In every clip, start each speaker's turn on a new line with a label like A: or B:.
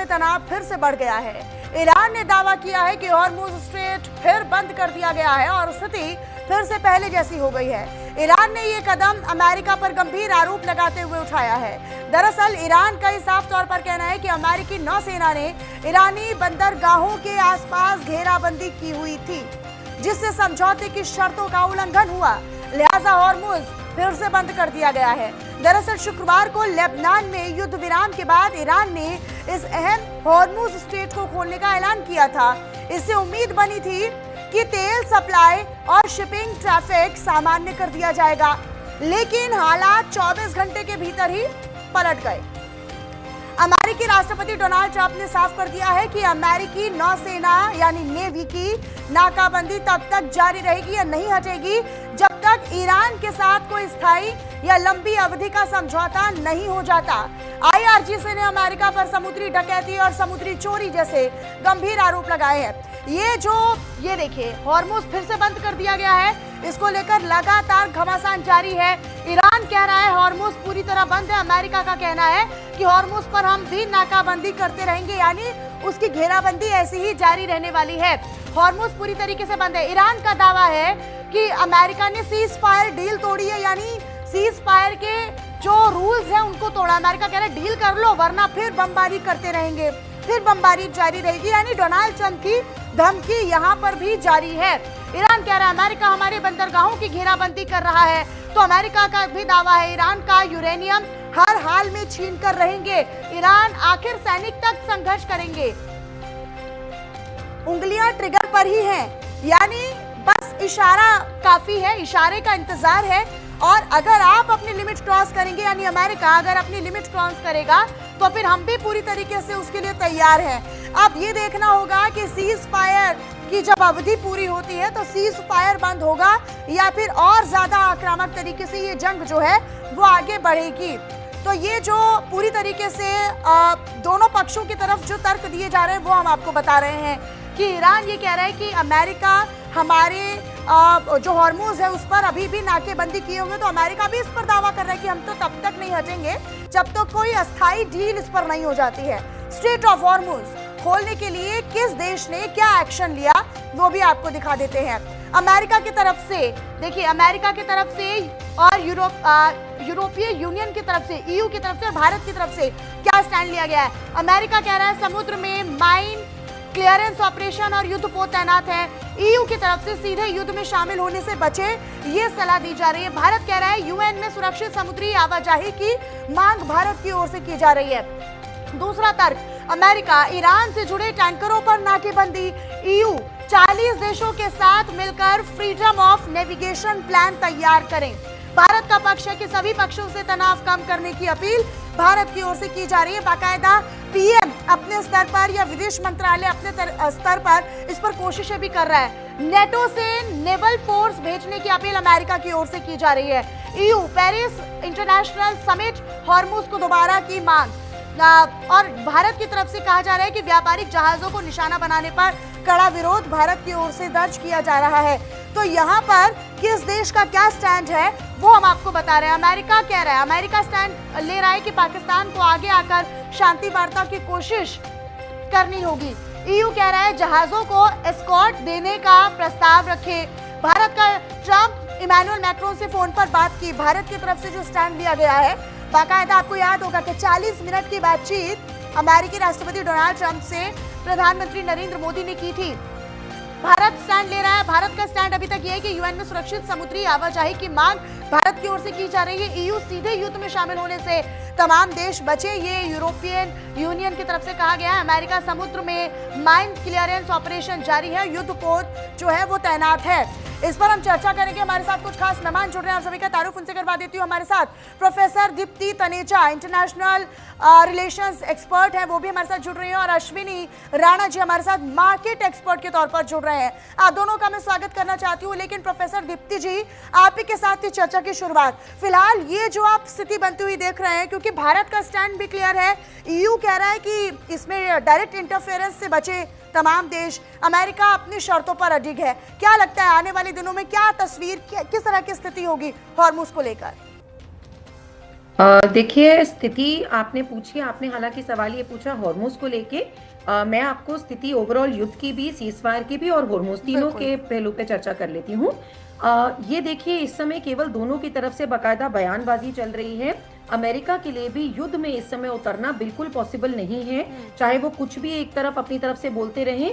A: तनाव फिर से बढ़ गया है। ईरान ने दावा किया है कि हॉर्मुज स्ट्रेट फिर बंद कर दिया गया है और स्थिति फिर से पहले जैसी हो गई है। ईरान ने ये कदम अमेरिका पर गंभीर आरोप लगाते हुए उठाया है। दरअसल ईरान का साफ तौर पर कहना है कि अमेरिकी नौसेना ने ईरानी बंदरगाहों के आसपास घेराबंदी की हुई थी, जिससे समझौते की शर्तों का उल्लंघन हुआ, लिहाजा हॉर्मुज फिर से बंद कर दिया गया है। दरअसल शुक्रवार को लेबनान में युद्ध विराम के बाद ईरान ने इस अहम हॉर्मुज स्ट्रेट को खोलने का ऐलान किया था। इससे उम्मीद बनी थी कि तेल सप्लाई और शिपिंग ट्रैफिक सामान्य कर दिया जाएगा, लेकिन हालात 24 घंटे के भीतर ही पलट गए। अमेरिकी राष्ट्रपति डोनाल्ड ट्रंप ने साफ कर दिया है कि अमेरिकी नौसेना यानी नेवी की नाकाबंदी तब तक जारी रहेगी या नहीं हटेगी जब तक ईरान के साथ कोई स्थायी या लंबी अवधि का समझौता नहीं हो जाता। आईआरजीसी ने अमेरिका पर समुद्री डकैती और समुद्री चोरी जैसे गंभीर आरोप लगाए हैं। ये देखिए हॉर्मुज फिर से बंद कर दिया गया है, इसको लेकर लगातार घमासान जारी है। ईरान कह रहा है हॉर्मुज पूरी तरह बंद है। अमेरिका का कहना है कि हॉर्मुज पर हम भी नाकाबंदी करते रहेंगे, यानी उसकी घेराबंदी ऐसी ही जारी रहने वाली है। हॉर्मुज पूरी तरीके से बंद है। ईरान का दावा है कि अमेरिका ने सीज फायर डील तोड़ी है, यानी सीज फायर के जो रूल्स हैं उनको तोड़ा। अमेरिका कह रहा है डील कर लो वरना फिर बमबारी करते रहेंगे, फिर बमबारी जारी रहेगी, यानी डोनाल्ड ट्रंप की धमकी यहाँ पर भी जारी है। ईरान कह रहा है अमेरिका हमारे बंदरगाहों की घेराबंदी कर रहा है, तो अमेरिका का भी दावा है ईरान का यूरेनियम हर हाल में छीन कर रहेंगे। ईरान आखिर सैनिक तक संघर्ष करेंगे। उंगलियां ट्रिगर पर ही हैं, यानी बस इशारा काफी है, इशारे का इंतजार है। और अगर आप अपनी लिमिट क्रॉस करेंगे, यानी अमेरिका अगर अपनी लिमिट क्रॉस करेगा तो फिर हम भी पूरी तरीके से उसके लिए तैयार हैं। अब ये देखना होगा कि सीज फायर की जब अवधि पूरी होती है तो सीज फायर बंद होगा या फिर और ज्यादा आक्रामक तरीके से ये जंग जो है वो आगे बढ़ेगी। तो ये जो पूरी तरीके से दोनों पक्षों की तरफ जो तर्क दिए जा रहे हैं वो हम आपको बता रहे हैं कि ईरान ये कह रहा है कि अमेरिका हमारे जो हॉर्मुज है उस पर अभी भी नाकेबंदी किए हुए, तो अमेरिका भी इस पर दावा कर रहा है कि हम तो तब तक नहीं हटेंगे जब तक तो कोई अस्थायी डील इस पर नहीं हो जाती है। स्ट्रेट ऑफ हॉर्मुज खोलने के लिए किस देश ने क्या एक्शन लिया वो भी आपको दिखा देते हैं। अमेरिका की तरफ से देखिए, अमेरिका की तरफ से और यूरोपीय यूनियन की तरफ से, ईयू की तरफ से, भारत की तरफ से क्या स्टैंड लिया गया है। अमेरिका कह रहा है समुद्र में माइन क्लियरेंस ऑपरेशन और युद्धपोत तैनात है। ईयू की तरफ से सीधे युद्ध में शामिल होने से बचे, ये सलाह दी जा रही है। भारत कह रहा है यूएन में सुरक्षित समुद्री आवाजाही की मांग भारत की ओर से की जा रही है। दूसरा तर्क, अमेरिका ईरान से जुड़े टैंकरों पर नाकेबंदी। ईयू 40 देशों के साथ मिलकर फ्रीडम ऑफ नेविगेशन प्लान तैयार करें। भारत का पक्ष है कि सभी पक्षों से तनाव कम करने की अपील भारत की ओर से की जा रही है। बाकायदा पीएम अपने स्तर पर या विदेश मंत्रालय अपने स्तर पर इस पर कोशिशें भी कर रहा है। नेटो से नेवल फोर्स भेजने की अपील अमेरिका की ओर से की जा रही है। EU Paris international summit Hormuz को दोबारा की मांग, और भारत की तरफ से कहा जा रहा है कि व्यापारिक जहाजों को निशाना बनाने पर कड़ा विरोध भारत की ओर से दर्ज किया जा रहा है। तो यहाँ पर किस देश का क्या स्टैंड है वो हम आपको बता रहे हैं। अमेरिका कह रहा है, अमेरिका स्टैंड ले रहा है कि पाकिस्तान को आगे आकर शांति वार्ता की कोशिश करनी होगी। ईयू कह रहा है जहाजों को एस्कॉर्ट देने का प्रस्ताव रखे। भारत का ट्रंप इमैनुअल मैक्रोन से फोन पर बात की। भारत की तरफ से जो स्टैंड लिया गया है, बाकायदा आपको याद होगा कि 40 मिनट की बातचीत अमेरिकी राष्ट्रपति डोनाल्ड ट्रंप से प्रधानमंत्री नरेंद्र मोदी ने की थी। भारत स्टैंड ले रहा है। भारत का स्टैंड अभी तक ये है कि यूएन में सुरक्षित समुद्री आवाजाही की मांग भारत की ओर से की जा रही है। ईयू सीधे युद्ध में शामिल होने से तमाम देश बचे, ये यूरोपियन यूनियन की तरफ से कहा गया है। अमेरिका समुद्र में माइन क्लियरेंस ऑपरेशन जारी है, युद्धपोत जो है वो तैनात है। इस पर हम चर्चा करेंगे। हमारे साथ कुछ खास मेहमान जुड़ रहे हैं, आप सभी का तारुफ उनसे करवा देती हूँ। हमारे साथ professor Deepti Taneja, international relations expert हैं, वो भी हमारे साथ जुड़ रही हैं, और अश्विनी राणा जी हमारे साथ मार्केट एक्सपर्ट के तौर पर जुड़ रहे हैं। आप दोनों का मैं स्वागत करना चाहती हूँ। लेकिन प्रोफेसर दीप्ति जी, आप ही के साथ ही चर्चा की शुरुआत। फिलहाल ये जो आप स्थिति बनती हुई देख रहे हैं, क्योंकि भारत का स्टैंड भी क्लियर है, ईयू कह रहा है कि इसमें डायरेक्ट इंटरफेरेंस से बचे तमाम देश, अमेरिका अपनी शर्तों पर अडिग है। क्या लगता है आने वाले दिनों में क्या तस्वीर, किस तरह की स्थिति होगी हॉर्मुज को लेकर?
B: देखिए, स्थिति आपने पूछी, आपने हालांकि सवाल ये पूछा हॉर्मोज को लेके। मैं आपको स्थिति ओवरऑल युद्ध की भी, सीजफायर की भी और हॉर्मोज तीनों
A: बिल्कुल।
B: के पहलू पे चर्चा कर लेती हूँ। ये देखिए, इस समय केवल दोनों की तरफ से बाकायदा बयानबाजी चल रही है। अमेरिका के लिए भी युद्ध में इस समय उतरना बिल्कुल पॉसिबल नहीं है, चाहे वो कुछ भी एक तरफ अपनी तरफ से बोलते रहें।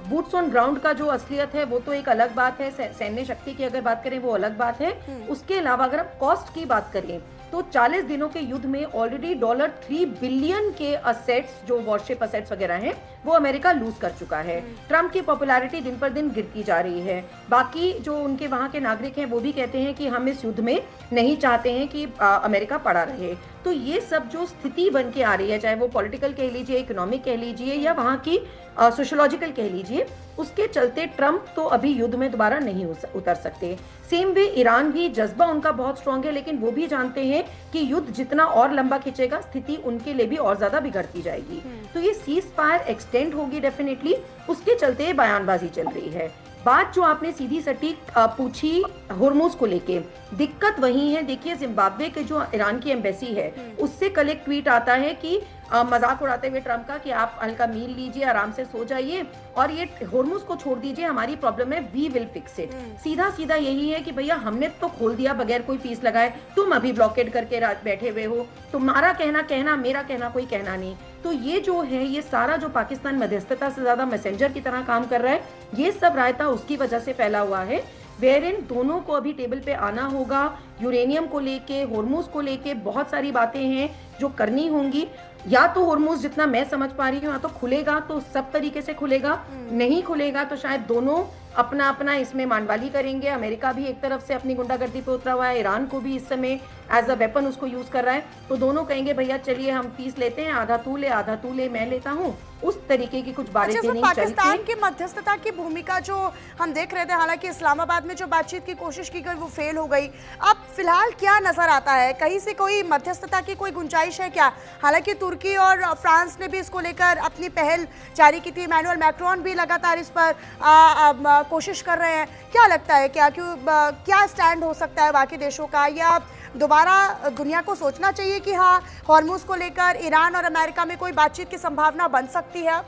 B: बूट्स ऑन ग्राउंड का जो असलियत है वो तो एक अलग बात है, सैन्य शक्ति की अगर बात करें वो अलग बात है। उसके अलावा अगर हम कॉस्ट की बात करें तो 40 दिनों के युद्ध में ऑलरेडी $3 बिलियन के असेट्स, जो वॉरशिप असेट्स वगैरह हैं, वो अमेरिका लूज कर चुका है। ट्रंप की पॉपुलैरिटी दिन पर दिन गिरती जा रही है। बाकी जो उनके वहां के नागरिक हैं वो भी कहते हैं कि हम इस युद्ध में नहीं चाहते हैं कि अमेरिका पड़ा रहे। तो ये सब जो स्थिति बन के आ रही है, चाहे वो पॉलिटिकल कह लीजिए, इकोनॉमिक कह लीजिए या वहां की सोशोलॉजिकल कह लीजिए, उसके चलते ट्रंप तो अभी युद्ध में दोबारा नहीं उतर सकते। सेम वे ईरान भी, जज्बा उनका बहुत स्ट्रांग है, लेकिन वो भी जानते हैं कि युद्ध जितना और लंबा खिंचेगा स्थिति उनके लिए भी और ज्यादा बिगड़ती जाएगी। तो ये सीज फायर एक्सटेंड होगी डेफिनेटली, उसके चलते बयानबाजी चल रही है। बात जो आपने सीधी सटीक पूछी होर्मुज को लेके, दिक्कत वही है। देखिए, जिम्बाब्वे के जो ईरान की एम्बेसी है उससे कल एक ट्वीट आता है कि मजाक उड़ाते हुए ट्रंप का कि आप हल्का मील लीजिए, आराम से सो जाइए और ये होर्मुज को छोड़ दीजिए, हमारी प्रॉब्लम है, वी विल फिक्स इट। सीधा सीधा यही है कि भैया हमने तो खोल दिया बगैर कोई फीस लगाए, तुम अभी ब्लॉकेड करके बैठे हुए हो, तुम्हारा कहना कहना, मेरा कहना कोई कहना नहीं। तो ये जो है, ये सारा जो पाकिस्तान मध्यस्थता से ज्यादा मैसेंजर की तरह काम कर रहा है, ये सब रायता उसकी वजह से फैला हुआ है। वेरिन दोनों को अभी टेबल पे आना होगा। यूरेनियम को लेके, होर्मुज को लेके बहुत सारी बातें हैं जो करनी होंगी। या तो होर्मुज, जितना मैं समझ पा रही हूँ, या तो खुलेगा तो सब तरीके से खुलेगा, नहीं खुलेगा तो शायद दोनों अपना अपना इसमें मानवाली करेंगे। अमेरिका भी एक तरफ से अपनी गुंडागर्दी पे उतरा हुआ है, ईरान को भी इस समय एज अ वेपन उसको यूज कर रहा है। तो दोनों कहेंगे भैया चलिए हम फीस लेते हैं, आधा तू ले मैं लेता हूँ। उस तरीके की कुछ बातें नहीं चलती।
A: पाकिस्तान की मध्यस्थता की भूमिका जो हम देख रहे थे, हालांकि इस्लामाबाद में जो बातचीत की कोशिश की गई वो फेल हो गई। अब फिलहाल क्या नजर आता है, कहीं से कोई मध्यस्थता की कोई गुंजाइश है क्या? हालांकि तुर्की और फ्रांस ने भी इसको लेकर अपनी पहल जारी की थी, इमैनुअल मैक्रोन भी लगातार इस पर कोशिश कर रहे हैं। क्या लगता है, क्या स्टैंड हो सकता है बाकी देशों का, या दोबारा दुनिया को सोचना चाहिए कि हाँ, हॉर्मुज को लेकर ईरान और अमेरिका में कोई बातचीत की संभावना बन सकती है?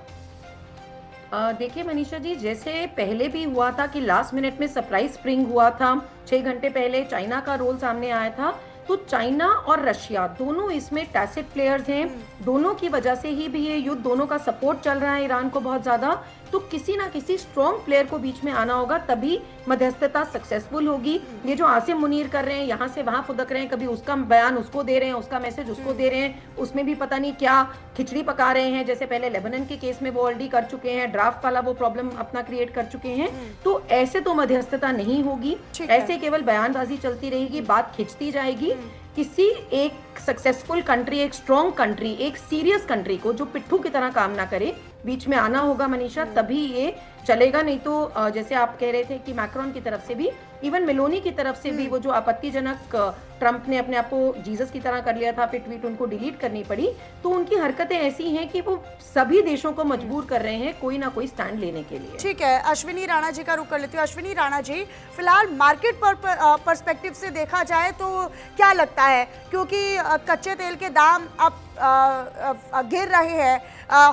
B: देखिए मनीषा जी, जैसे पहले भी हुआ था कि लास्ट मिनट में सरप्राइज स्प्रिंग हुआ था, 6 घंटे पहले चाइना का रोल सामने आया था। तो चाइना और रशिया दोनों इसमें टैसिट प्लेयर्स हैं, दोनों की वजह से ही भी ये युद्ध, दोनों का सपोर्ट चल रहा है ईरान को बहुत ज्यादा। तो किसी ना किसी स्ट्रॉन्ग प्लेयर को बीच में आना होगा, तभी मध्यस्थता सक्सेसफुल होगी। ये जो आसिम मुनीर कर रहे हैं, यहाँ से वहां फुदक रहे हैं, कभी उसका बयान उसको दे रहे हैं, उसका मैसेज उसको दे रहे हैं, उसमें भी पता नहीं क्या खिचड़ी पका रहे हैं। जैसे पहले लेबनान के केस में वो ऑलरेडी कर चुके हैं, ड्राफ्ट वाला वो प्रॉब्लम अपना क्रिएट कर चुके हैं। तो ऐसे तो मध्यस्थता नहीं होगी, ऐसे केवल बयानबाजी चलती रहेगी, बात खिंचती जाएगी। किसी एक सक्सेसफुल कंट्री, एक स्ट्रॉन्ग कंट्री, एक सीरियस कंट्री को जो पिट्ठू की तरह काम ना करे, बीच में आना होगा मनीषा, तभी ये चलेगा। नहीं तो जैसे आप कह रहे थे कि मैक्रोन की तरफ से भी, इवन मेलोनी की तरफ से भी, वो जो आपत्तिजनक ट्रंप ने अपने आप को जीसस की तरह कर लिया था, फिर ट्वीट उनको डिलीट करनी पड़ी। तो उनकी हरकतें ऐसी हैं कि वो सभी देशों को मजबूर कर रहे हैं कोई ना कोई स्टैंड लेने के लिए।
A: ठीक है, अश्विनी राणा जी का रुख कर लेती हूँ। अश्विनी राणा जी, फिलहाल मार्केट पर्सपेक्टिव से देखा जाए तो क्या लगता है, क्योंकि कच्चे तेल के दाम अब गिर रहे हैं,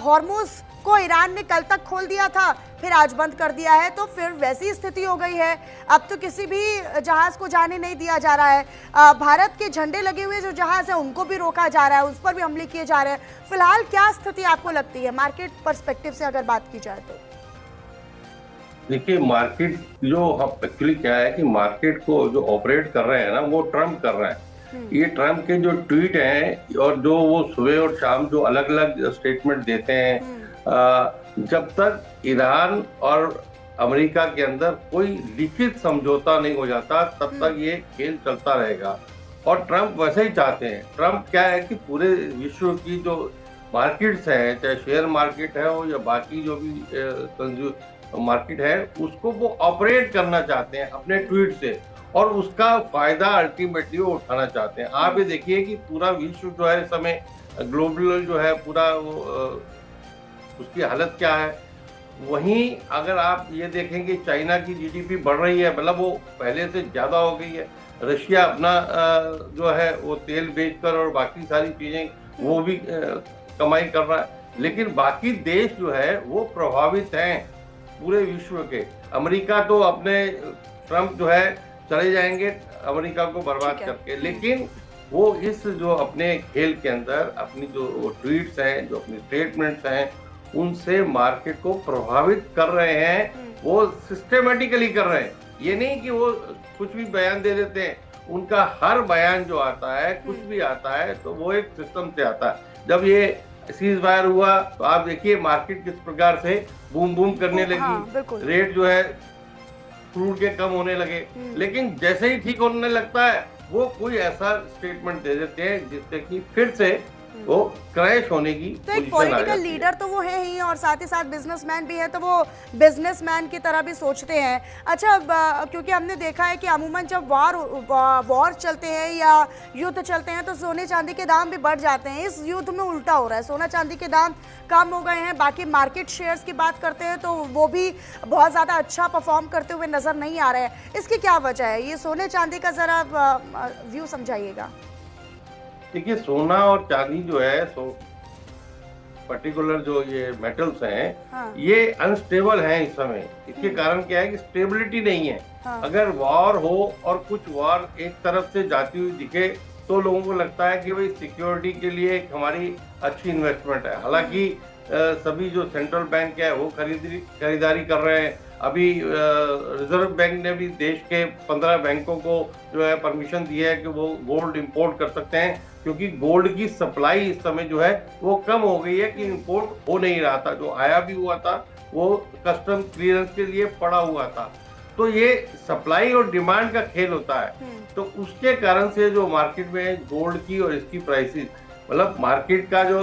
A: हॉर्मुज को ईरान ने कल तक खोल दिया था, फिर आज बंद कर दिया है, तो फिर वैसी स्थिति हो गई है, अब तो किसी भी जहाज को जाने नहीं दिया जा रहा है। भारत के झंडे लगे हुए जो जहाज है उनको भी रोका जा रहा है, उस पर भी हमले किए जा रहे हैं। फिलहाल क्या स्थिति आपको लगती है मार्केट पर्सपेक्टिव से अगर बात की जाए तो?
C: देखिए, मार्केट जो एक्चुअली क्या है कि मार्केट को जो ऑपरेट कर रहे हैं ना, वो ट्रम्प कर रहे हैं। ये ट्रम्प के जो ट्वीट हैं और जो वो सुबह और शाम जो अलग अलग स्टेटमेंट देते हैं, जब तक ईरान और अमेरिका के अंदर कोई लिखित समझौता नहीं हो जाता, तब तक ये खेल चलता रहेगा। और ट्रम्प वैसे ही चाहते हैं। ट्रम्प क्या है कि पूरे विश्व की जो मार्केट्स हैं, चाहे शेयर मार्केट है हो या बाकी जो भी मार्केट है, उसको वो ऑपरेट करना चाहते हैं अपने ट्वीट से, और उसका फायदा अल्टीमेटली वो उठाना चाहते हैं। आप ये देखिए कि पूरा विश्व जो है इस समय ग्लोबल जो है पूरा उसकी हालत क्या है। वहीं अगर आप ये देखेंगे चाइना की जीडीपी बढ़ रही है, मतलब वो पहले से ज्यादा हो गई है। रशिया अपना जो है वो तेल बेचकर और बाकी सारी चीजें वो भी कमाई कर रहा है, लेकिन बाकी देश जो है वो प्रभावित हैं पूरे विश्व के। अमेरिका तो अपने ट्रम्प जो है चले जाएंगे अमेरिका को बर्बाद करके, लेकिन वो इस जो अपने खेल के अंदर अपनी जो ट्वीट्स हैं, जो अपनी स्टेटमेंट्स हैं, उनसे मार्केट को प्रभावित कर रहे हैं। वो सिस्टेमेटिकली कर रहे हैं, ये नहीं कि वो कुछ भी बयान दे देते हैं। उनका हर बयान जो आता है, कुछ भी आता है, तो वो एक सिस्टम से आता है। जब ये सीज फायर हुआ तो आप देखिए मार्केट किस प्रकार से बूम बूम करने लगी।
A: हाँ,
C: रेट जो है क्रूड के कम होने लगे, लेकिन जैसे ही ठीक होने लगता है वो कोई ऐसा स्टेटमेंट दे देते हैं जिससे कि फिर से वो क्रैश होने की
A: तो एक पॉलिटिकल लीडर तो वो है ही, और साथ ही साथ बिजनेसमैन भी है, तो वो बिजनेसमैन की तरह भी सोचते हैं। अच्छा, क्योंकि हमने देखा है कि अमूमन जब वॉर चलते हैं या युद्ध चलते हैं तो सोने चांदी के दाम भी बढ़ जाते हैं। इस युद्ध में उल्टा हो रहा है, सोना चांदी के दाम कम हो गए हैं। बाकी मार्केट शेयर्स की बात करते हैं तो वो भी बहुत ज़्यादा अच्छा परफॉर्म करते हुए नज़र नहीं आ रहे हैं। इसकी क्या वजह है? ये सोने चांदी का ज़रा व्यू समझाइएगा।
C: देखिए, सोना और चांदी जो है पर्टिकुलर जो ये मेटल्स हैं, हाँ। ये अनस्टेबल हैं इस समय। इसके कारण क्या है कि स्टेबिलिटी नहीं है। हाँ। अगर वॉर हो और कुछ वॉर एक तरफ से जाती हुई दिखे तो लोगों को लगता है कि भाई सिक्योरिटी के लिए एक हमारी अच्छी इन्वेस्टमेंट है। हालांकि सभी जो सेंट्रल बैंक है वो खरीदारी कर रहे हैं। अभी रिजर्व बैंक ने भी देश के 15 बैंकों को जो है परमिशन दी है कि वो गोल्ड इंपोर्ट कर सकते हैं, क्योंकि गोल्ड की सप्लाई इस समय जो है वो कम हो गई है कि इंपोर्ट हो नहीं रहा था। जो आया भी हुआ था वो कस्टम क्लियरेंस के लिए पड़ा हुआ था। तो ये सप्लाई और डिमांड का खेल होता है। तो उसके कारण से जो मार्केट में गोल्ड की और इसकी प्राइसेस, मतलब मार्केट का जो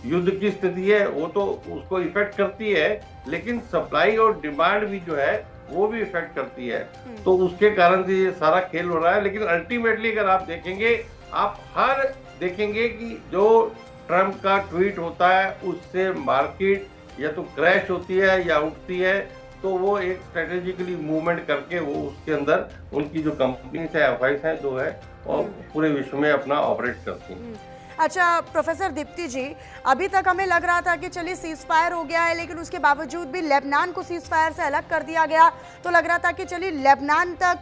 C: युद्ध की स्थिति है वो तो उसको इफेक्ट करती है, लेकिन सप्लाई और डिमांड भी जो है वो भी इफेक्ट करती है। तो उसके कारण से ये सारा खेल हो रहा है। लेकिन अल्टीमेटली अगर आप देखेंगे, आप हर देखेंगे कि जो ट्रम्प का ट्वीट होता है उससे मार्केट या तो क्रैश होती है या उठती है। तो वो एक स्ट्रेटेजिकली मूवमेंट करके वो उसके अंदर उनकी जो कंपनीज है, एफआईज है जो है, और पूरे विश्व में अपना ऑपरेट करती हैं।
A: अच्छा प्रोफेसर दीप्ति जी, अभी तक हमें लग रहा था कि चलिए सीज फायर हो गया है, लेकिन उसके बावजूद भी लेबनान को सीज फायर से अलग कर दिया गया, तो लग रहा था कि चलिए लेबनान तक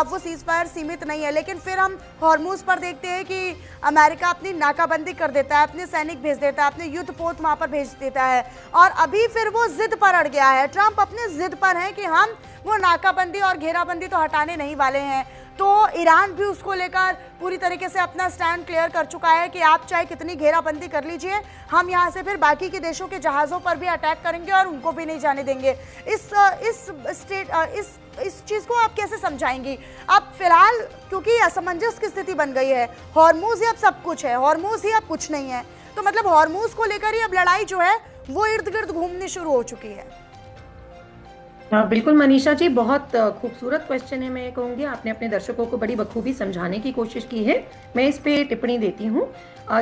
A: वो सीज फायर सीमित नहीं है। लेकिन फिर हम हॉर्मूज पर देखते हैं कि अमेरिका अपनी नाकाबंदी कर देता है, अपने सैनिक भेज देता है, अपने युद्ध पोत वहाँ पर भेज देता है, और अभी फिर वो जिद पर अड़ गया है। ट्रंप अपने जिद पर है कि हम वो नाकाबंदी और घेराबंदी तो हटाने नहीं वाले हैं। तो ईरान भी उसको लेकर पूरी तरीके से अपना स्टैंड क्लियर कर चुका है कि आप चाहे कितनी घेराबंदी कर लीजिए, हम यहाँ से फिर बाकी के देशों के जहाज़ों पर भी अटैक करेंगे और उनको भी नहीं जाने देंगे। इस चीज़ को आप कैसे समझाएंगी? अब फिलहाल क्योंकि असमंजस की स्थिति बन गई है, हॉर्मूज ही अब सब कुछ है, हॉर्मूज ही अब कुछ नहीं है, तो मतलब हॉर्मूज को लेकर ही अब लड़ाई जो है वो इर्द गिर्द घूमनी शुरू हो चुकी है।
B: हाँ बिल्कुल मनीषा जी, बहुत खूबसूरत क्वेश्चन है। मैं कहूँगी आपने अपने दर्शकों को बड़ी बखूबी समझाने की कोशिश की है। मैं इस पे टिप्पणी देती हूँ।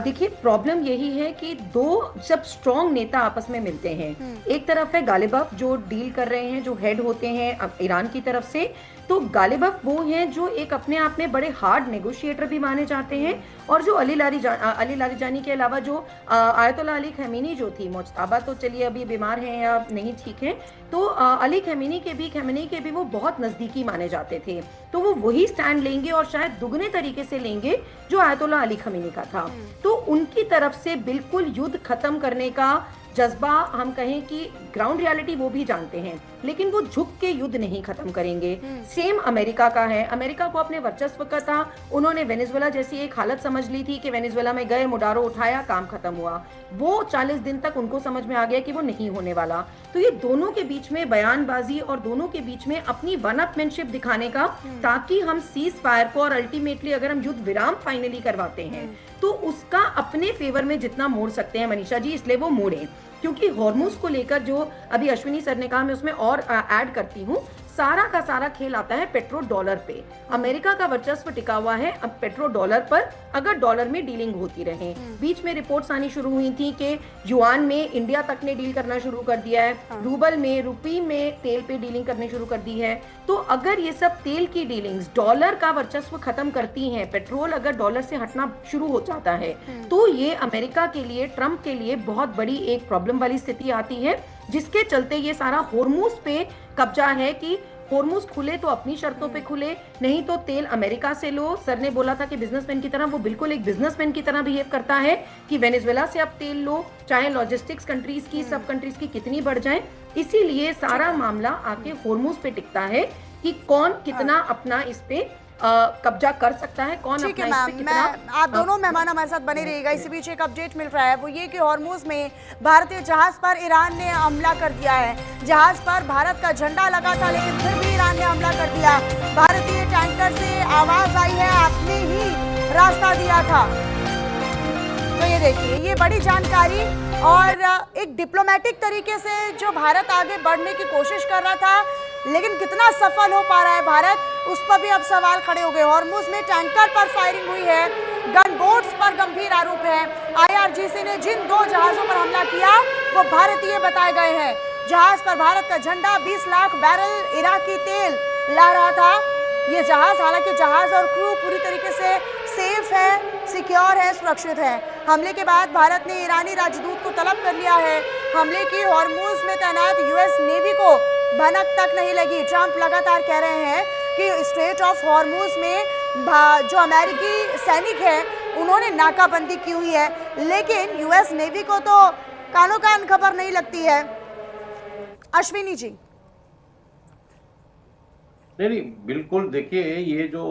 B: देखिए प्रॉब्लम यही है कि दो जब स्ट्रॉन्ग नेता आपस में मिलते हैं, एक तरफ है गालिबफ जो डील कर रहे हैं, जो हेड होते हैं ईरान की तरफ से, तो गालिबफ वो हैं जो एक अपने आप में बड़े हार्ड नेगोशिएटर भी माने जाते हैं, और जो अली लारीजानी के अलावा जो आयतुल्लाह अली खमीनी जो थी, मुज्तबा तो चलिए अभी बीमार हैं या नहीं ठीक है, तो अली खमीनी के भी वो बहुत नज़दीकी माने जाते थे। तो वो वही स्टैंड लेंगे और शायद दुगने तरीके से लेंगे जो आयतुल्लाह अली खमीनी का था। तो उनकी तरफ से बिल्कुल युद्ध खत्म करने का जज्बा, हम कहें कि ग्राउंड रियलिटी वो भी जानते हैं, लेकिन वो झुक के युद्ध नहीं खत्म करेंगे। सेम अमेरिका का है। अमेरिका को अपने वर्चस्व का था, उन्होंने वेनेजुएला जैसी एक हालत समझ ली थी कि वेनेजुएला में गए, मुडारो उठाया, काम खत्म हुआ। वो 40 दिन तक उनको समझ में आ गया कि वो नहीं होने वाला। तो ये दोनों के बीच में बयानबाजी और दोनों के बीच में अपनी वन अपमैनशिप दिखाने का, ताकि हम सीज फायर को और अल्टीमेटली अगर हम युद्ध विराम फाइनली करवाते हैं तो उसका अपने फेवर में जितना मोड़ सकते हैं मनीषा जी, इसलिए वो मोड़े। क्योंकि हॉर्मूज को लेकर जो अभी अश्विनी सर ने कहा, मैं उसमें और ऐड करती हूँ, सारा का सारा खेल आता है पेट्रो डॉलर पे। अमेरिका का वर्चस्व टिका हुआ है अब पेट्रो डॉलर पर, अगर डॉलर में डीलिंग होती रहे। बीच में रिपोर्ट्स आनी शुरू हुई थी कि युआन में इंडिया तक ने डील करना शुरू कर दिया है, रूबल में, रुपी में तेल पे डीलिंग करनी शुरू कर दी है। तो अगर ये सब तेल की डीलिंग्स डॉलर का वर्चस्व खत्म करती हैं, पेट्रोल अगर डॉलर से हटना शुरू हो जाता है, तो ये अमेरिका के लिए, ट्रंप के लिए बहुत बड़ी एक प्रॉब्लम वाली स्थिति आती है, जिसके चलते ये सारा होर्मुज पे कब्जा है कि होर्मुज खुले तो अपनी शर्तों पे खुले, नहीं तो तेल अमेरिका से लो। सर ने बोला था कि बिजनेसमैन की तरह, वो बिल्कुल एक बिजनेसमैन की तरह बिहेव करता है कि वेनेजुएला से आप तेल लो, चाहे लॉजिस्टिक्स कंट्रीज की, सब कंट्रीज की कितनी बढ़ जाए। इसीलिए सारा मामला आके होर्मुज पे टिकता है कि कौन कितना अपना इस पे कब्जा कर सकता है, कौन
A: ठीक है
B: अपना इस पे
A: मैम,
B: कितना।
A: आप दोनों मेहमान हमारे साथ बने रहिएगा। इसी बीच एक अपडेट मिल रहा है, वो ये कि हॉर्मुज में भारतीय जहाज पर ईरान ने हमला कर दिया है। जहाज पर भारत का झंडा लगा था, लेकिन फिर भी ईरान ने हमला कर दिया। भारतीय टैंकर से आवाज आई है, आपने ही रास्ता दिया था। तो ये देखिए, ये बड़ी जानकारी, और एक डिप्लोमेटिक तरीके से जो भारत आगे बढ़ने की कोशिश कर रहा था, लेकिन कितना सफल हो पा रहा है भारत, उस पर भी अब सवाल खड़े हो गए। हॉर्मुज में टैंकर पर फायरिंग हुई है, गन बोट्स पर गंभीर आरोप है। IRGC ने जिन 2 जहाजों पर हमला किया वो भारतीय बताए गए हैं। जहाज पर भारत का झंडा 20 लाख बैरल इराकी तेल ला रहा था। ये जहाज, हालांकि जहाज और क्रू पूरी तरीके से सेफ है, सिक्योर है, सुरक्षित है। हमले के बाद भारत ने ईरानी राजदूत को तलब कर लिया है। हमले की हॉर्मुज में तैनात US नेवी को भनक तक नहीं लगी। ट्रंप लगातार कह रहे हैं कि स्ट्रेट ऑफ हॉर्मुज में जो अमेरिकी सैनिक हैं उन्होंने नाकाबंदी की हुई है, लेकिन US नेवी को तो कानो कान खबर नहीं लगती है। अश्विनी जी।
C: नहीं, बिल्कुल। देखिए, ये जो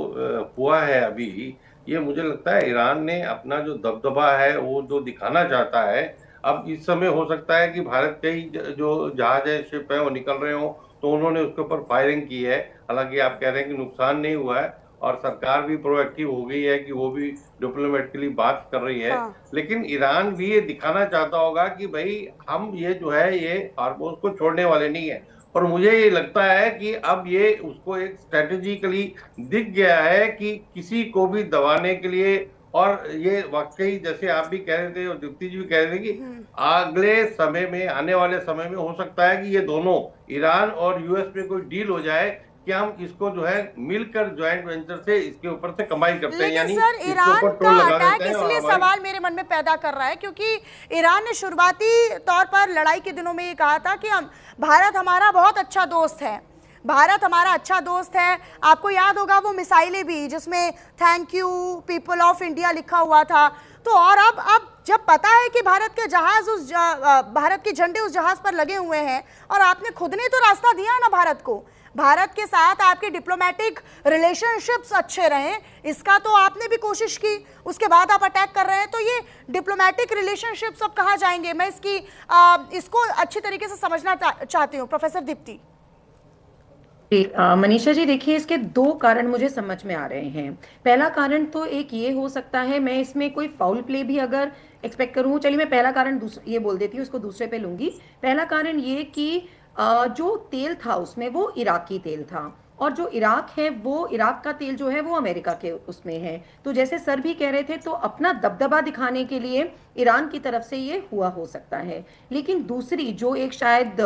C: हुआ है अभी, ये मुझे लगता है ईरान ने अपना जो दबदबा है वो जो दिखाना चाहता है। अब इस समय हो सकता है कि भारत के ही जो जहाज है, शिप है, वो निकल रहे हो, तो उन्होंने उसके ऊपर फायरिंग की है। हालांकि आप कह रहे हैं कि नुकसान नहीं हुआ है, और सरकार भी प्रोएक्टिव हो गई है कि वो भी डिप्लोमेटिकली बात कर रही है।
A: हाँ।
C: लेकिन ईरान भी ये दिखाना चाहता होगा कि भाई हम ये जो है ये हॉर्मुज को छोड़ने वाले नहीं है। और मुझे ये लगता है कि अब ये उसको एक स्ट्रेटेजिकली दिख गया है कि किसी को भी दबाने के लिए, और ये वाकई जैसे आप भी कह रहे थे और दीप्ति जी भी कह रहे थे कि अगले समय में, आने वाले समय में हो सकता है कि ये दोनों, ईरान और US में कोई डील हो जाए कि हम इसको जो है मिलकर ज्वाइंट वेंचर से इसके ऊपर से कमाई करते हैं। यानी
A: सर,
C: इसके
A: ईरान
C: ऊपर
A: का
C: टोल लगा
A: अटैक
C: देते हैं।
A: इसलिए सवाल मेरे मन में पैदा कर रहा है क्योंकि ईरान ने शुरुआती तौर पर लड़ाई के दिनों में ये कहा था कि हम, भारत हमारा बहुत अच्छा दोस्त है, भारत हमारा अच्छा दोस्त है। आपको याद होगा वो मिसाइलें भी जिसमें thank you people of India लिखा हुआ था। तो और अब जब पता है कि भारत के जहाज भारत के झंडे उस जहाज पर लगे हुए हैं, और आपने खुद ने तो रास्ता दिया ना भारत को, भारत के साथ आपके डिप्लोमेटिक रिलेशनशिप्स अच्छे रहें, इसका तो आपने भी कोशिश की, उसके बाद आप अटैक कर रहे हैं। तो ये डिप्लोमेटिक रिलेशनशिप्स अब कहाँ जाएंगे? मैं इसको अच्छी तरीके से समझना चाहती हूँ। प्रोफेसर दीप्ति।
B: मनीषा जी, देखिए, इसके 2 कारण मुझे समझ में आ रहे हैं। पहला कारण तो एक ये हो सकता है, मैं इसमें कोई फाउल प्ले भी अगर एक्सपेक्ट करूँ, चलिए मैं पहला कारण ये बोल देती हूँ, इसको दूसरे पे लूंगी। पहला कारण ये कि जो तेल था उसमें वो इराकी तेल था, और जो इराक है वो, इराक का तेल जो है वो अमेरिका के उसमें है। तो जैसे सर भी कह रहे थे, तो अपना दबदबा दिखाने के लिए ईरान की तरफ से ये हुआ हो सकता है। लेकिन दूसरी जो एक शायद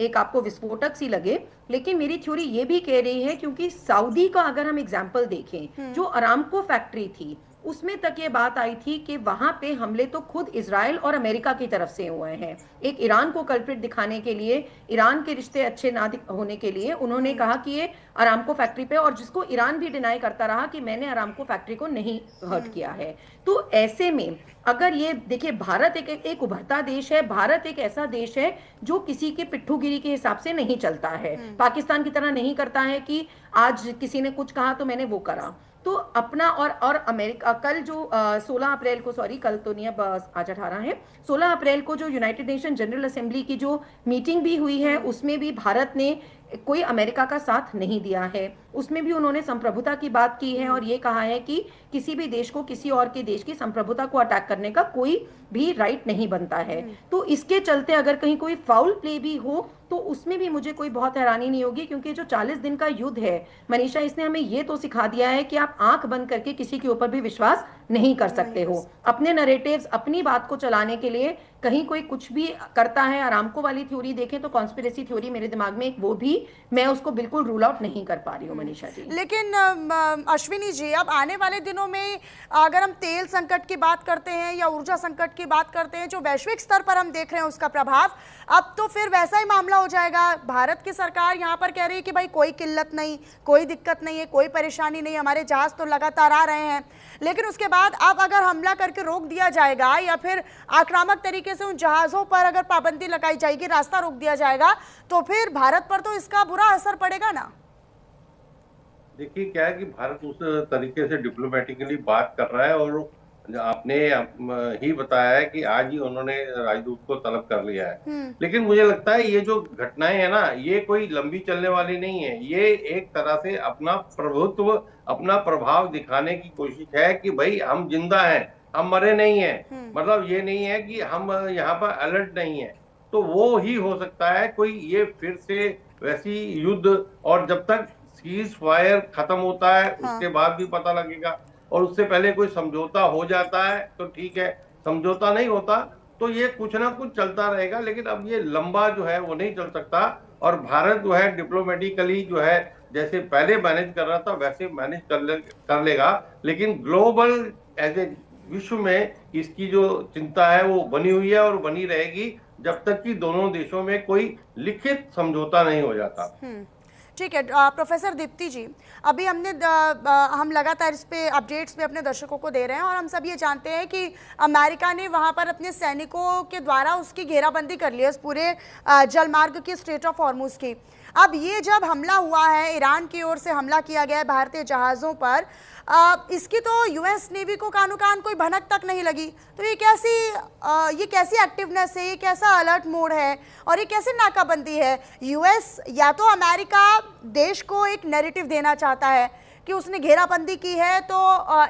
B: एक आपको विस्फोटक सी लगे, लेकिन मेरी थ्योरी ये भी कह रही है, क्योंकि सऊदी का अगर हम एग्जाम्पल देखें, जो अरामको फैक्ट्री थी उसमें तक ये बात आई थी कि वहां पे हमले तो खुद इजराइल और अमेरिका की तरफ से हुए हैं। एक ईरान को कल्प्रिट दिखाने के लिए, ईरान के रिश्ते अच्छे ना होने के लिए उन्होंने कहा कि ये अरामको फैक्ट्री पे, और जिसको ईरान भी डिनाई करता रहा कि मैंने अरामको फैक्ट्री को नहीं हर्ट किया है। तो ऐसे में अगर ये देखिए, भारत एक उभरता देश है, भारत एक ऐसा देश है जो किसी के पिट्ठूगिरी के हिसाब से नहीं चलता है, पाकिस्तान की तरह नहीं करता है कि आज किसी ने कुछ कहा तो मैंने वो करा। तो अपना और अमेरिका, कल जो 16 अप्रैल को, सॉरी कल तो नहीं, अब आज 18 है, 16 अप्रैल को जो यूनाइटेड नेशन जनरल असेंबली की जो मीटिंग भी हुई है, उसमें भी भारत ने कोई अमेरिका का साथ नहीं दिया है। उसमें भी उन्होंने संप्रभुता की बात की है और ये कहा है कि किसी भी देश को किसी और के देश की संप्रभुता को अटैक करने का कोई भी राइट नहीं बनता है। तो इसके चलते अगर कहीं कोई फाउल प्ले भी हो तो उसमें भी मुझे कोई बहुत हैरानी नहीं होगी, क्योंकि जो 40 दिन का युद्ध है मनीषा, इसने हमें ये तो सिखा दिया है कि आप आंख बंद करके किसी के ऊपर भी विश्वास नहीं कर सकते हो। अपने नरेटिव्स, अपनी बात को चलाने के लिए कहीं कोई कुछ भी करता है। आरामको वाली थ्योरी देखें तो कॉन्स्पिरेसी थ्योरी मेरे दिमाग में एक वो भी, मैं उसको बिल्कुल रूल आउट नहीं कर पा रही हूँ मनीषा जी।
A: लेकिन अश्विनी जी, अब आने वाले दिनों में अगर हम तेल संकट की बात करते हैं या ऊर्जा संकट की बात करते हैं, जो वैश्विक स्तर पर हम देख रहे हैं उसका प्रभाव, अब तो फिर वैसा ही मामला हो जाएगा। भारत की सरकार यहाँ पर कह रही है कि भाई कोई किल्लत नहीं, कोई दिक्कत नहीं है, कोई परेशानी नहीं, हमारे जहाज तो लगातार आ रहे हैं। लेकिन उसके बाद अब अगर हमला करके रोक दिया जाएगा या फिर आक्रामक तरीके से उन जहाज़ों पर अगर पाबंदी लगाई जाएगी, रास्ता रोक दिया जाएगा, तो फिर भारत पर तो इसका बुरा असर पड़ेगा ना।
C: देखिए क्या है कि भारत उस तरीके से डिप्लोमेटिकली बात कर रहा है और आपने ही बताया है कि आज ही उन्होंने राजदूत को तलब कर लिया है। लेकिन मुझे लगता है ये जो घटनाएं है ना, ये कोई लंबी चलने वाली नहीं है। ये एक तरह से अपना प्रभुत्व, अपना प्रभाव दिखाने की कोशिश है कि भाई हम जिंदा हैं, हम मरे नहीं हैं। मतलब ये नहीं है कि हम यहाँ पर अलर्ट नहीं है। तो वो ही हो सकता है कोई ये फिर से वैसी युद्ध, और जब तक सीज फायर खत्म होता है उसके बाद भी पता लगेगा, और उससे पहले कोई समझौता हो जाता है तो ठीक है, समझौता नहीं होता तो ये कुछ ना कुछ चलता रहेगा। लेकिन अब ये लंबा जो है वो नहीं चल सकता, और भारत जो है डिप्लोमेटिकली जो है जैसे पहले मैनेज कर रहा था वैसे मैनेज कर लेगा। लेकिन ग्लोबल एज ए विश्व में इसकी जो चिंता है वो बनी हुई है और बनी रहेगी जब तक कि दोनों देशों में कोई लिखित समझौता नहीं हो जाता।
A: ठीक है प्रोफेसर दीप्ति जी, अभी हम लगातार इस पे अपडेट्स भी अपने दर्शकों को दे रहे हैं और हम सब ये जानते हैं कि अमेरिका ने वहाँ पर अपने सैनिकों के द्वारा उसकी घेराबंदी कर ली है, उस पूरे जलमार्ग की, स्ट्रेट ऑफ हॉर्मुज की। अब ये जब हमला हुआ है, ईरान की ओर से हमला किया गया है भारतीय जहाज़ों पर, इसकी तो यूएस नेवी को कानो कान कोई भनक तक नहीं लगी। तो ये कैसी एक्टिवनेस है, ये कैसा अलर्ट मोड है और ये कैसी नाकाबंदी है? यूएस या तो अमेरिका देश को एक नैरेटिव देना चाहता है कि उसने घेराबंदी की है तो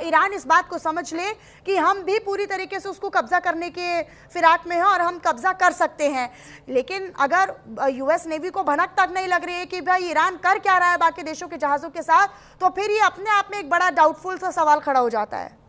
A: ईरान इस बात को समझ ले कि हम भी पूरी तरीके से उसको कब्जा करने के फिराक में हैं और हम कब्जा कर सकते हैं। लेकिन अगर यूएस नेवी को भनक तक नहीं लग रही है कि भाई ईरान कर क्या रहा है बाकी देशों के जहाज़ों के साथ, तो फिर ये अपने आप में एक बड़ा डाउटफुल सा सवाल खड़ा हो जाता है।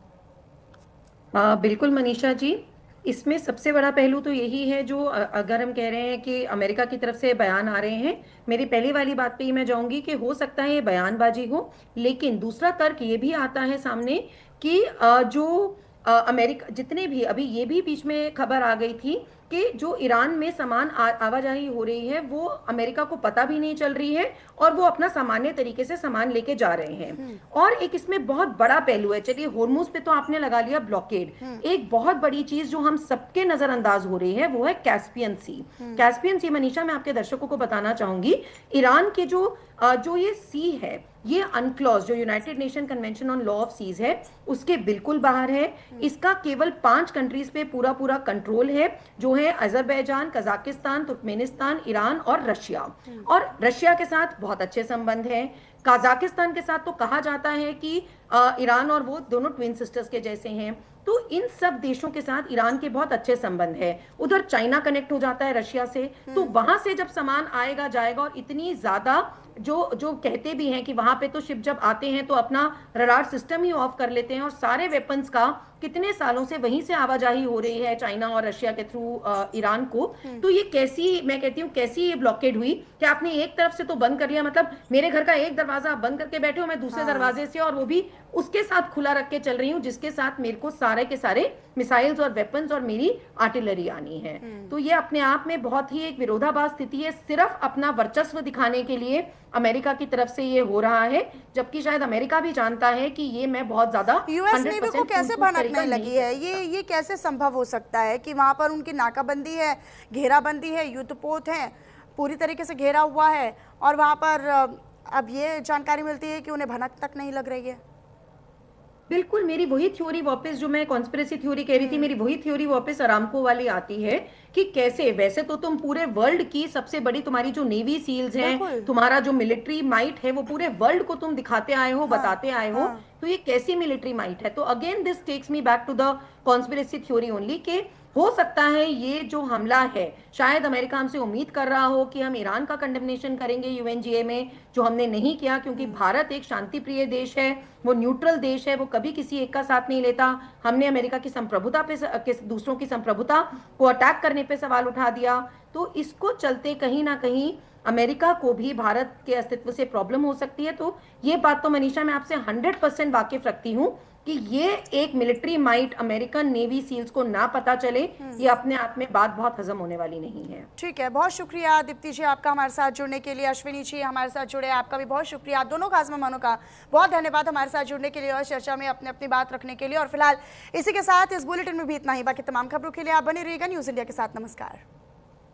B: बिल्कुल मनीषा जी, इसमें सबसे बड़ा पहलू तो यही है जो अगर हम कह रहे हैं कि अमेरिका की तरफ से बयान आ रहे हैं, मेरी पहली वाली बात पे ही मैं जाऊंगी कि हो सकता है ये बयानबाजी हो, लेकिन दूसरा तर्क ये भी आता है सामने कि जो अमेरिका, जितने भी अभी ये भी बीच में खबर आ गई थी कि जो ईरान में सामान आवाजाही हो रही है वो अमेरिका को पता भी नहीं चल रही है और वो अपना सामान्य तरीके से सामान लेके जा रहे हैं। और एक इसमें बहुत बड़ा पहलू है, चलिए होर्मुज पे तो आपने लगा लिया ब्लॉकेड, एक बहुत बड़ी चीज जो हम सबके नजरअंदाज हो रही है वो है कैस्पियन सी। कैस्पियन सी मनीषा, मैं आपके दर्शकों को बताना चाहूंगी, ईरान के जो ये सी है, ये अनक्लॉज जो United Nation Convention on law of seas है उसके बिल्कुल बाहर है। इसका केवल 5 कंट्रीज पे पूरा कंट्रोल है, जो है अजरबैजान, कजाकिस्तान, तुर्कमेनिस्तान, ईरान और रशिया। और रशिया के साथ बहुत अच्छे संबंध हैं। कजाकिस्तान के साथ तो कहा जाता है कि ईरान और वो दोनों ट्विन सिस्टर्स के जैसे हैं। तो इन सब देशों के साथ ईरान के बहुत अच्छे संबंध है। उधर चाइना कनेक्ट हो जाता है रशिया से, तो वहां से जब सामान आएगा जाएगा, और इतनी ज्यादा जो कहते भी हैं कि वहां पे तो शिप जब आते हैं तो अपना रडार सिस्टम ही ऑफ कर लेते हैं, और सारे वेपन्स का कितने सालों से वहीं से आवाजाही हो रही है चाइना और रशिया के थ्रू ईरान को। तो ये कैसी, मैं कहती हूँ कैसी ये ब्लॉकेड हुई कि आपने एक तरफ से तो बंद कर लिया, मतलब मेरे घर का एक दरवाजा आप बंद करके बैठे हो, मैं दूसरे दरवाजे से, और वो भी उसके साथ खुला रख के चल रही हूँ जिसके साथ मेरे को सारे के सारे मिसाइल्स और वेपन्स और मेरी आर्टिलरी आनी है। तो ये अपने आप में बहुत ही एक विरोधाभास स्थिति है, सिर्फ अपना वर्चस्व दिखाने के लिए अमेरिका की तरफ से ये हो रहा है, जबकि शायद अमेरिका भी जानता है कि ये मैं बहुत ज्यादा
A: यूएस नेवी को कैसे भनक नहीं लगी है, ये कैसे संभव हो सकता है कि वहां पर उनकी नाकाबंदी है, घेराबंदी है, युद्धपोत है, पूरी तरीके से घेरा हुआ है, और वहां पर अब ये जानकारी मिलती है कि उन्हें भनक तक नहीं लग रही है।
B: बिल्कुल, मेरी वही थ्योरी वापस, जो मैं कॉन्स्पिरेसी थ्योरी कह रही थी, मेरी वही थ्योरी वापस अरामको वाली आती है कि कैसे, वैसे तो तुम पूरे वर्ल्ड की सबसे बड़ी, तुम्हारी जो नेवी सील्स
A: बिल्कुल।
B: हैं, तुम्हारा जो मिलिट्री माइट है, वो पूरे वर्ल्ड को तुम दिखाते आए हो, बताते आए हो, तो ये कैसी मिलिट्री माइट है? तो again this takes me back to the conspiracy theory only, कि हो सकता है ये जो हमला है, शायद अमेरिका हमसे उम्मीद कर रहा हो कि हम ईरान का कंडेमनेशन करेंगे यूएनजीए में, जो हमने नहीं किया, क्योंकि भारत एक शांति प्रिय देश है, वो न्यूट्रल देश है, वो कभी किसी एक का साथ नहीं लेता। हमने अमेरिका की संप्रभुता पे, दूसरों की संप्रभुता को अटैक करने पे सवाल उठा दिया। तो इसको चलते कहीं ना कहीं अमेरिका को भी भारत के अस्तित्व से प्रॉब्लम हो सकती है। तो ये बात तो मनीषा मैं आपसे 100% वाकिफ रखती हूँ कि ये एक military might American navy seals को ना पता चले, ये अपने आप में बात बहुत हजम होने वाली नहीं है।
A: ठीक है, बहुत शुक्रिया दीप्ति जी आपका हमारे साथ जुड़ने के लिए। अश्विनी जी हमारे साथ जुड़े, आपका भी बहुत शुक्रिया। आप दोनों का, मेहमानों का बहुत धन्यवाद हमारे साथ जुड़ने के लिए और चर्चा में अपनी अपनी बात रखने के लिए। और फिलहाल इसी के साथ इस बुलेटिन में भी इतना ही। बाकी तमाम खबरों के लिए आप बने रहिएगा न्यूज़ इंडिया के साथ। नमस्कार।